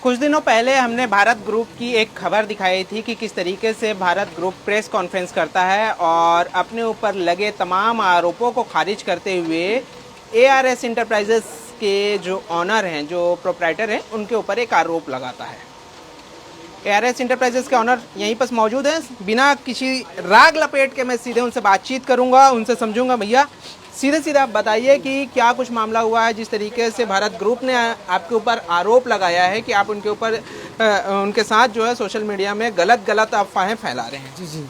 कुछ दिनों पहले हमने भारत ग्रुप की एक खबर दिखाई थी कि किस तरीके से भारत ग्रुप प्रेस कॉन्फ्रेंस करता है और अपने ऊपर लगे तमाम आरोपों को खारिज करते हुए एआरएस इंटरप्राइजेस के जो ऑनर हैं, जो प्रोप्राइटर हैं, उनके ऊपर एक आरोप लगाता है। एआरएस इंटरप्राइजेस के ऑनर यहीं पर मौजूद हैं। बिना किसी राग लपेट के मैं सीधे उनसे बातचीत करूंगा, उनसे समझूंगा। भैया सीधे सीधे आप बताइए कि क्या कुछ मामला हुआ है, जिस तरीके से भारत ग्रुप ने आपके ऊपर आरोप लगाया है कि आप उनके ऊपर उनके साथ जो है सोशल मीडिया में गलत अफवाहें फैला रहे हैं। जी,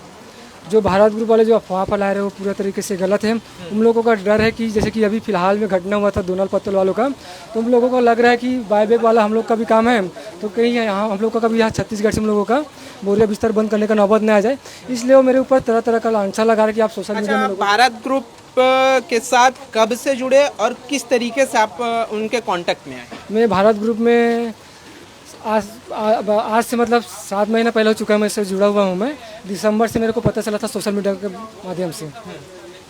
जो भारत ग्रुप वाले जो अफवाह फैला रहे हैं वो पूरा तरीके से गलत है। उन लोगों का डर है कि जैसे कि अभी फिलहाल में घटना हुआ था दोनाल पत्तल वालों का, तो उन लोगों को लग रहा है कि बायबैक वाला हम लोग का भी काम है, तो कहीं यहाँ हम लोग का कभी यहाँ छत्तीसगढ़ से हम लोगों का बोरिया बिस्तर बंद करने का नौबत न आ जाए, इसलिए वो मेरे ऊपर तरह तरह का लांछा लगा रहा है कि आप सोशल मीडिया में। भारत ग्रुप के साथ कब से जुड़े और किस तरीके से आप उनके कांटेक्ट में आए? मैं भारत ग्रुप में आज से मतलब 7 महीना पहले हो चुका है, मैं इससे जुड़ा हुआ हूँ। मैं दिसंबर से मेरे को पता चला था सोशल मीडिया के माध्यम से।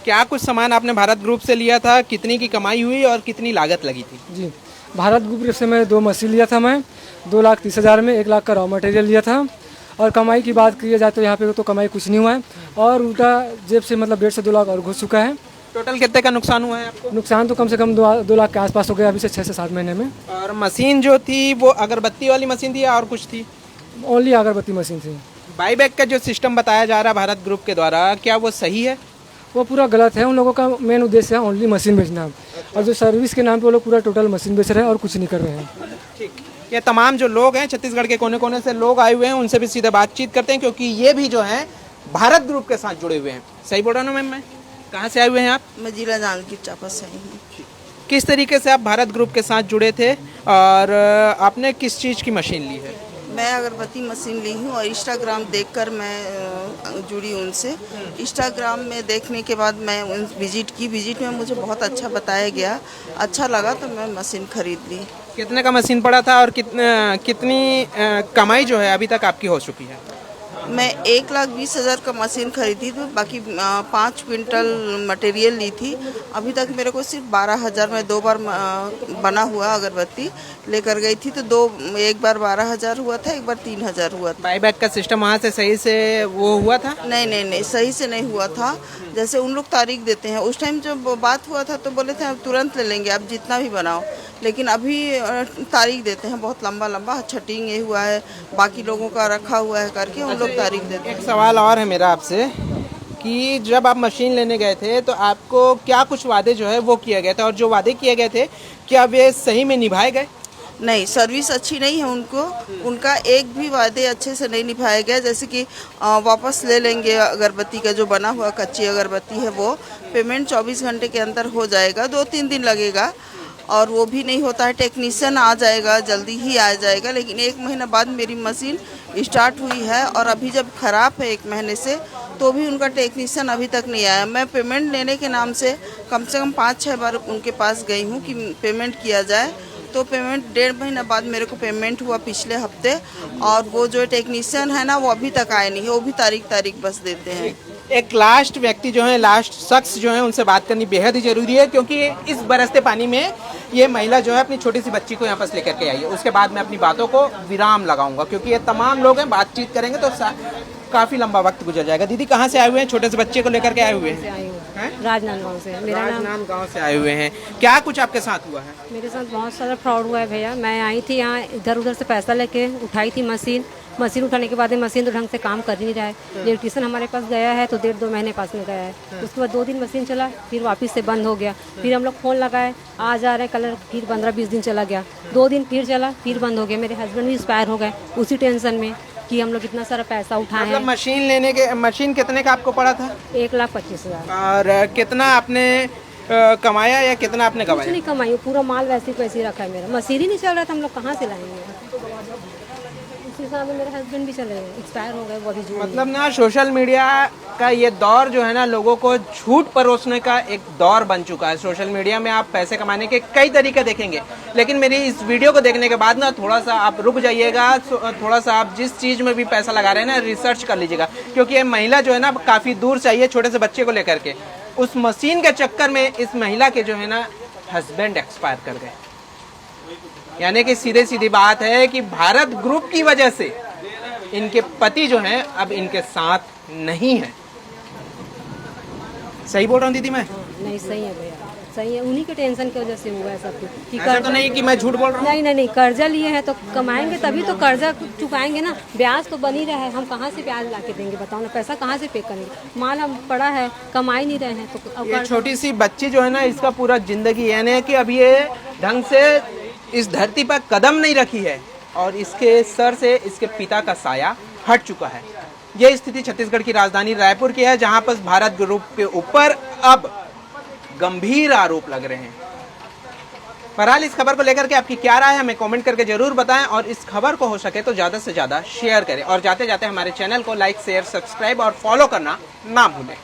क्या कुछ सामान आपने भारत ग्रुप से लिया था, कितनी की कमाई हुई और कितनी लागत लगी थी? जी, भारत ग्रुप से मैं 2 मशीन लिया था। मैं 2,30,000 में 1 लाख का रॉ मटेरियल लिया था। और कमाई की बात की जाए तो यहाँ पे तो कमाई कुछ नहीं हुआ है, और उल्टा जेब से मतलब 1.5 से 2 लाख और घुस चुका है। टोटल कितने का नुकसान हुआ है आपको? नुकसान तो कम से कम 2 लाख के आसपास हो गया अभी से 6 से 7 महीने में। और मशीन जो थी वो अगरबत्ती वाली मशीन थी या और कुछ थी? ओनली अगरबत्ती मशीन थी। बाईबैक का जो सिस्टम बताया जा रहा है भारत ग्रुप के द्वारा, क्या वो सही है? वो पूरा गलत है। उन लोगों का मेन उद्देश्य है ओनली मशीन बेचना, और जो सर्विस के नाम पे वो लोग पूरा टोटल मशीन बेच रहे हैं और कुछ नहीं कर रहे हैं। ठीक, ये तमाम जो लोग हैं छत्तीसगढ़ के कोने कोने से लोग आए हुए हैं, उनसे भी सीधे बातचीत करते हैं, क्योंकि ये भी जो है भारत ग्रुप के साथ जुड़े हुए हैं। सही बोल रहा हूँ मैम? मैं कहाँ से आए हुए हैं आप? मैं जिला जांजगीर चांपा से आई हूँ। किस तरीके से आप भारत ग्रुप के साथ जुड़े थे और आपने किस चीज़ की मशीन ली है? मैं अगरबत्ती मशीन ली हूँ और इंस्टाग्राम देखकर मैं जुड़ी उनसे। इंस्टाग्राम में देखने के बाद मैं विजिट में मुझे बहुत अच्छा बताया गया, अच्छा लगा तो मैं मशीन खरीद ली। कितने का मशीन पड़ा था और कितनी कमाई जो है अभी तक आपकी हो चुकी है? मैं 1,20,000 का मशीन खरीदी थी, बाकी 5 क्विंटल मटेरियल ली थी। अभी तक मेरे को सिर्फ 12,000 में 2 बार बना हुआ अगरबत्ती लेकर गई थी, तो एक बार 12,000 हुआ था, एक बार 3,000 हुआ था। बाईबैक का सिस्टम वहाँ से सही से वो हुआ था? नहीं, सही से नहीं हुआ था। जैसे उन लोग तारीख देते हैं, उस टाइम जब बात हुआ था तो बोले थे हम तुरंत ले लेंगे, आप जितना भी बनाओ, लेकिन अभी तारीख देते हैं बहुत लंबा छटिंग ये हुआ है, बाकी लोगों का रखा हुआ है करके उन लोग तारीख देते हैं। एक सवाल और है मेरा आपसे कि जब आप मशीन लेने गए थे तो आपको क्या कुछ वादे जो है वो किया गया था, और जो वादे किए गए थे क्या वे सही में निभाए गए? नहीं, सर्विस अच्छी नहीं है उनका एक भी वादे अच्छे से नहीं निभाया गया। जैसे कि वापस ले लेंगे अगरबत्ती का जो बना हुआ कच्ची अगरबत्ती है, वो पेमेंट 24 घंटे के अंदर हो जाएगा, 2-3 दिन लगेगा, और वो भी नहीं होता है। टेक्नीशियन आ जाएगा, जल्दी ही आ जाएगा, लेकिन 1 महीना बाद मेरी मशीन स्टार्ट हुई है और अभी जब ख़राब है 1 महीने से, तो भी उनका टेक्नीशियन अभी तक नहीं आया। मैं पेमेंट लेने के नाम से कम 5-6 बार उनके पास गई हूँ कि पेमेंट किया जाए, तो पेमेंट 1.5 महीना बाद मेरे को पेमेंट हुआ पिछले हफ्ते, और वो जो टेक्नीशियन है ना वो अभी तक आए नहीं है, वो भी तारीख बस देते हैं। एक लास्ट व्यक्ति जो है, लास्ट शख्स जो है, उनसे बात करनी बेहद ही जरूरी है, क्योंकि इस बरसते पानी में ये महिला जो है अपनी छोटी सी बच्ची को यहाँ पर लेकर के आई है। उसके बाद मैं अपनी बातों को विराम लगाऊंगा, क्योंकि ये तमाम लोग हैं, बातचीत करेंगे तो काफी लंबा वक्त गुजर जाएगा। दीदी कहाँ से आए हुए हैं? छोटे से बच्चे को लेकर के आए हुए हैं? राजनांदगांव से। राजनांदगांव से आए हुए हैं। क्या कुछ आपके साथ हुआ है? मेरे साथ बहुत सारा फ्रॉड हुआ है भैया। मैं आई थी यहाँ, इधर उधर से पैसा लेके उठाई थी मशीन उठाने के बाद मशीन तो ढंग से काम कर ही नहीं रहा है। इलेक्ट्रीशियन हमारे पास गया है तो 1.5-2 महीने पास में गया है, उसके बाद 2 दिन मशीन चला, फिर वापस से बंद हो गया। फिर हम लोग फ़ोन लगाए, आ जा रहे कलर, फिर 15-20 दिन चला गया, 2 दिन फिर चला, फिर बंद हो गया। मेरे हस्बैंड भी एक्सपायर हो गए उसी टेंशन में कि हम लोग इतना सारा पैसा उठाए हैं। मतलब मशीन कितने का आपको पड़ा था? 1,25,000। और कितना आपने कमाया या कितना आपने कुछ कमाया? नहीं कमाई, पूरा माल वैसे ही रखा है मेरा। मशीन ही नहीं चल रहा था, हम लोग कहाँ से लाएंगे? उसी साल में मेरे हस्बैंड भी चले गए, एक्सपायर हो गए, वो भी। मतलब ना सोशल मीडिया का ये दौर जो है ना, लोगों को झूठ परोसने का एक दौर बन चुका है। सोशल मीडिया में आप पैसे कमाने के कई तरीके देखेंगे, लेकिन मेरी इस वीडियो को देखने के बाद ना थोड़ा सा आप रुक जाइएगा, थोड़ा सा आप जिस चीज़ में भी पैसा लगा रहे हैं ना रिसर्च कर लीजिएगा, क्योंकि ये महिला जो है ना काफ़ी दूर से आई है छोटे से बच्चे को लेकर के। उस मशीन के चक्कर में इस महिला के जो है ना हस्बैंड एक्सपायर कर गए। यानी कि सीधे सीधी बात है कि भारत ग्रुप की वजह से इनके पति जो हैं अब इनके साथ नहीं है। सही बोल रहा हूँ दीदी मैं? नहीं सही है भैया, सही है, उन्हीं के टेंशन की वजह से हुआ है सब कुछ कि ऐसा तो नहीं कि मैं झूठ बोल रहा हूँ? नहीं कर्जा लिए हैं तो कमाएंगे तभी तो कर्जा चुकाएंगे ना, ब्याज तो बन ही रहा है, हम कहाँ से ब्याज ला के देंगे बताओ ना, पैसा कहाँ से पे करेंगे, माल हम पड़ा है कमा ही नहीं रहे हैं तो अब ये छोटी सी बच्ची जो है ना, इसका पूरा जिंदगी यानी कि अब ये ढंग से इस धरती पर कदम नहीं रखी है और इसके सर से इसके पिता का साया हट चुका है। यह स्थिति छत्तीसगढ़ की राजधानी रायपुर की है, जहां पर भारत ग्रुप के ऊपर अब गंभीर आरोप लग रहे हैं। बहरहाल इस खबर को लेकर के आपकी क्या राय है हमें कमेंट करके जरूर बताएं और इस खबर को हो सके तो ज्यादा से ज्यादा शेयर करें और जाते जाते हमारे चैनल को लाइक शेयर सब्सक्राइब और फॉलो करना ना भूलें।